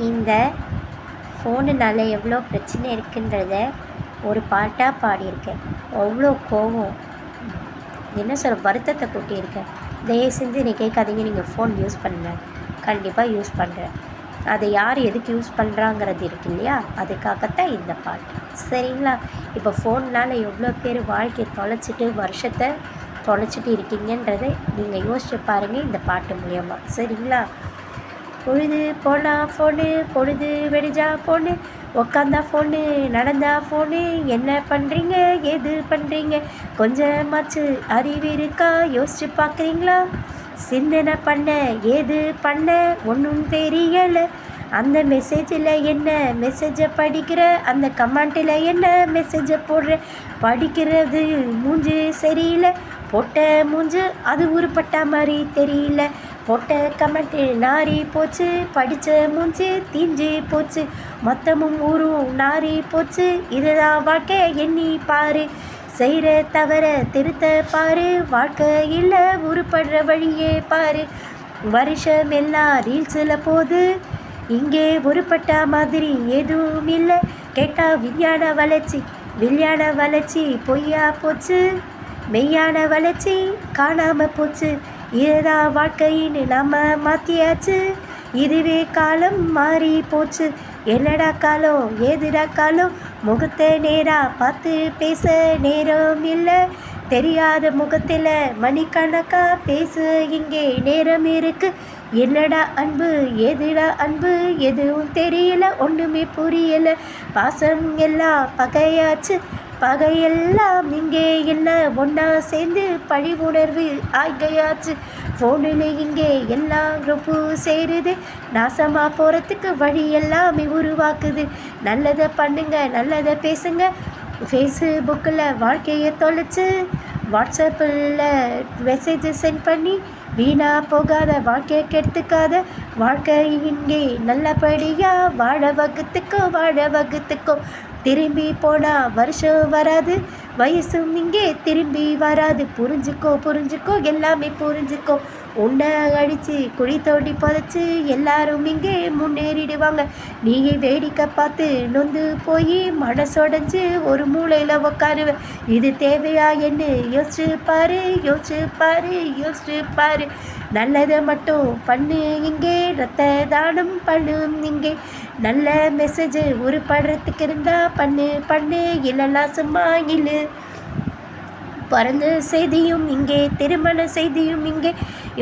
இந்த ஃபோனுனால எவ்வளோ பிரச்சனை இருக்குன்றத ஒரு பாட்டாக பாடியிருக்கேன். அவ்வளோ கோவம், என்ன சொல்ல, வருத்தத்தை கொட்டியிருக்கேன். தயவு செஞ்சு என்னை கேட்காதீங்க, நீங்கள் ஃபோன் யூஸ் பண்ணுங்க. கண்டிப்பாக யூஸ் பண்ணுறேன். அதை யார் எதுக்கு யூஸ் பண்ணுறாங்கிறது இருக்கு இல்லையா, அதுக்காகத்தான் இந்த பாட்டு. சரிங்களா? இப்போ ஃபோன்னால் எவ்வளோ பேர் வாழ்க்கையை தொலைச்சிட்டு வருஷத்தை தொலைச்சிட்டு இருக்கீங்கன்றதை நீங்கள் யோசிச்சு பாருங்கள் இந்த பாட்டு மூலயமா. சரிங்களா? பொழுது போனால் ஃபோனு, பொழுது வெடிஜா ஃபோனு, உக்காந்தா ஃபோனு, நடந்தா ஃபோனு, என்ன பண்ணுறீங்க ஏது பண்ணுறீங்க, கொஞ்சமாச்சு அறிவு இருக்கா யோசிச்சு பார்க்குறீங்களா, சிந்தனை பண்ண ஏது பண்ண ஒன்றும் தெரியலை, அந்த மெசேஜில் என்ன மெசேஜை படிக்கிற, அந்த கமெண்ட்டில் என்ன மெசேஜை போடுற, படிக்கிறது மூஞ்சு சரியில்லை, போட்ட மூஞ்சு அது உருப்பட்ட மாதிரி தெரியல, போட்ட கமெண்ட்டு நாரி போச்சு, படித்த மூஞ்சி தீஞ்சு போச்சு, மொத்தமும் ஊரும் நாரி போச்சு, இதுதான் வாழ்க்கை எண்ணி பாரு, செய்கிற தவிர திருத்த பாரு, வாழ்க்கையில் உருப்படுற வழியே பாரு, வருஷம் எல்லாம் ரீல்ஸில் போது, இங்கே உருப்பட்ட மாதிரி எதுவும் இல்லை, கேட்டால் விஞ்ஞான வளர்ச்சி பொய்யா போச்சு, மெய்யான வளர்ச்சி காணாமல் போச்சு, இதுதான் வாழ்க்கைன்னு நம்ம மாற்றியாச்சு, இதுவே காலம் மாறி போச்சு, என்னடா காலம் ஏதுடா காலம், முகத்தை நேராக பார்த்து பேச நேரம் இல்லை, தெரியாத முகத்தில் மணிக்கணக்கா பேசு இங்கே நேரம் இருக்கு, என்னடா அன்பு ஏதுடா அன்பு எதுவும் தெரியல ஒன்றுமே புரியலை, பாசம் எல்லாம் பகையாச்சு, பகையெல்லாம் இங்கே என்ன ஒன்றா சேர்ந்து பழி உணர்வு ஆகையாச்சு, ஃபோனில் இங்கே எல்லாம் ரொம்ப சேருது, நாசமாக போகிறதுக்கு வழி எல்லாமே உருவாக்குது, நல்லதை பண்ணுங்க நல்லதை பேசுங்க, ஃபேஸ்புக்கில் வாழ்க்கையை தொலைச்சி வாட்ஸ்அப்பில் மெசேஜ் சென்ட் பண்ணி வீணாக போகாத வாழ்க்கையை கெடுத்துக்காத, வாழ்க்கை இங்கே நல்லபடியாக வாழ வகுத்துக்கோ, திரும்பி போனால் வருஷம் வராது, வயசும் இங்கே திரும்பி வராது, புரிஞ்சுக்கோ எல்லாமே புரிஞ்சுக்கோ, உன்னை அடித்து குழி தோண்டி புதைச்சி எல்லாரும் இங்கே முன்னேறிடுவாங்க, நீயே வேடிக்கை பார்த்து நொந்து போய் மனசொடைஞ்சு ஒரு மூலையில் உக்காருவ, இது தேவையா என்ன யோசிச்சு பாரு, நல்லதை மட்டும் பண்ணு இங்கே, ரத்த தானம் பண்ணும் இங்கே, நல்ல மெசேஜ் உருப்படுறதுக்கு இருந்தா பண்ணு இல்லைன்னா சும்மா இல்லை, பிறந்த செய்தியும் இங்கே திருமண செய்தியும் இங்கே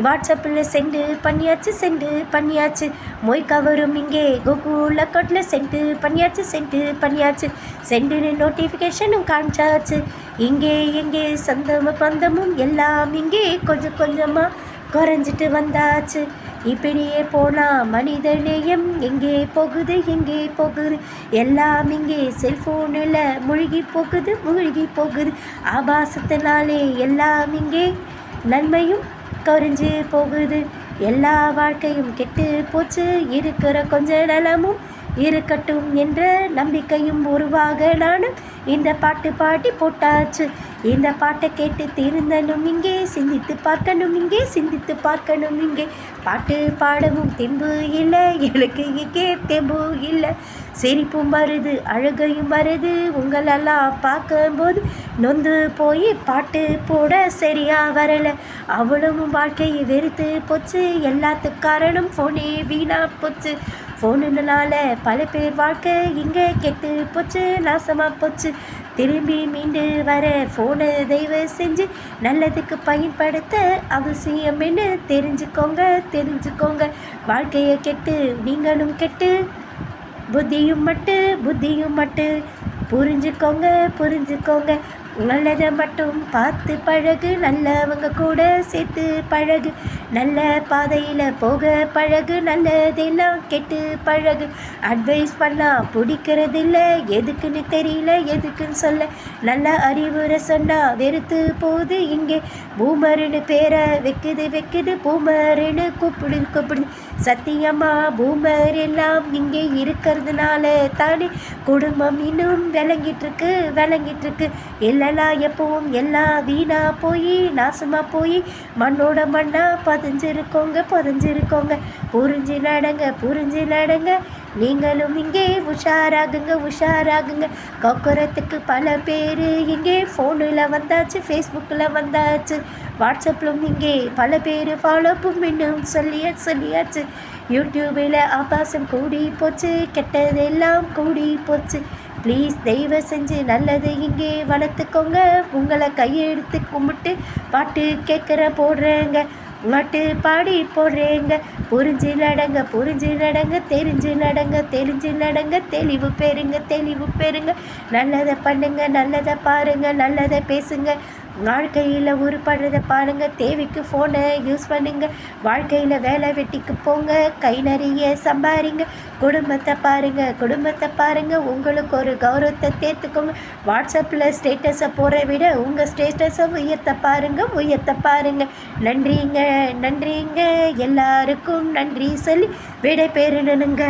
வாட்ஸ்அப்பில் சென்டு பண்ணியாச்சு, மொய் கவரும் இங்கே கூகுள் அக்கௌண்ட்டில் சென்டு பண்ணியாச்சு, சென்டுன்னு நோட்டிஃபிகேஷனும் காமிச்சாச்சு, இங்கே சொந்தமும் பந்தமும் எல்லாம் இங்கே கொஞ்சம் கொஞ்சமாக குறைஞ்சிட்டு வந்தாச்சு, இப்படியே போனால் மனித நேயம் எங்கே போகுது எல்லாம் இங்கே செல்ஃபோனில் மூழ்கி போகுது, ஆபாசத்தினாலே எல்லாம் இங்கே நன்மையும் குறைஞ்சி போகுது, எல்லா வாழ்க்கையும் கெட்டு போச்சு, இருக்கிற கொஞ்ச நலமும் இருக்கட்டும் என்ற நம்பிக்கையும் உருவாக நானும் இந்த பாட்டு பாடி போட்டாச்சு, இந்த பாட்டை கேட்டு திருந்தனும் இங்கே, சிந்தித்து பார்க்கணும் இங்கே, பாட்டு பாடவும் தெம்பு இல்லை எனக்கு இங்கே தெம்பு இல்லை, சிரிப்பும் வருது அழுகையும் வருது, உங்களெல்லாம் பார்க்கும்போது நொந்து போய் பாட்டு போட சரியா வரலை, அவ்வளவும் வாழ்க்கையை வெறுத்து போச்சு, எல்லாத்துக்கு காரணம் ஃபோனே வீணா போச்சு, ஃபோனுனால பல பேர் வாழ்க்கை இங்கே கெட்டு போச்சு, நாசமாக போச்சு, திரும்பி மீண்டு வர ஃபோனை தயவு செஞ்சு நல்லதுக்கு பயன்படுத்த அவசியம் என்ன தெரிஞ்சுக்கோங்க, வாழ்க்கையை கெட்டு நீங்களும் கெட்டு, புத்தியும் மட்டு புரிஞ்சுக்கோங்க, நல்லதை மட்டும் பார்த்து பழகு, நல்லவங்க கூட சேர்த்து பழகு, நல்ல பாதையில் போக பழகு, நல்லதெல்லாம் கெட்டு பழகு, அட்வைஸ் பண்ணால் பிடிக்கிறதில்ல, எதுக்குன்னு தெரியல எதுக்குன்னு சொல்ல, நல்ல அறிவுரை சொன்னால் வெறுத்து போகுது இங்கே, பூமருன்னு பேரை வைக்குது, பூமருன்னு கூப்பிடு, சத்தியமா பூமர் எல்லாம் இங்கே இருக்கிறதுனால தானே குடும்பம் இன்னும் விளங்கிட்டு இருக்கு, இல்லைனா எப்பவும் எல்லாம் வீணா போய் நாசமாக போய் மண்ணோட மண்ணா பதிஞ்சிருக்கோங்க, புரிஞ்சு நடங்க, நீங்களும் இங்கே உஷாராகுங்க உஷாராகுங்க. கொக்குறத்துக்கு பல பேர் இங்கே ஃபோனில் வந்தாச்சு, ஃபேஸ்புக்கில் வந்தாச்சு, வாட்ஸ்அப்பிலும் இங்கே பல பேர் ஃபாலோப்பும் இன்னும் சொல்லியாச்சு. யூடியூபில் ஆபாசம் கூடி போச்சு, கெட்டதெல்லாம் கூடி போச்சு. ப்ளீஸ் தயவு செஞ்சு நல்லது இங்கே வளர்த்துக்கோங்க. உங்களை கையெடுத்து கும்பிட்டு பாட்டு கேட்குற போடுறேங்க, பாட்டு பாடி போடுறேங்க. புரிஞ்சு நடங்க, தெரிஞ்சு நடங்க, தெளிவு பெறுங்க. நல்லதை பண்ணுங்க, நல்லதை பாருங்க, நல்லதை பேசுங்க. வாழ்க்கையில் உருப்படுறதை பாருங்கள். தேவைக்கு ஃபோனை யூஸ் பண்ணுங்க. வாழ்க்கையில் வேலை வெட்டிக்கு போங்க, கை நிறைய சம்பாரிங்க. குடும்பத்தை பாருங்கள். உங்களுக்கு ஒரு கௌரவத்தை தேர்த்துக்கோங்க. வாட்ஸ்அப்பில் ஸ்டேட்டஸை போகிற விட உங்கள் ஸ்டேட்டஸை உயர்த்த பாருங்கள். நன்றிங்க. எல்லாருக்கும் நன்றி சொல்லி விடை பெறணுங்க.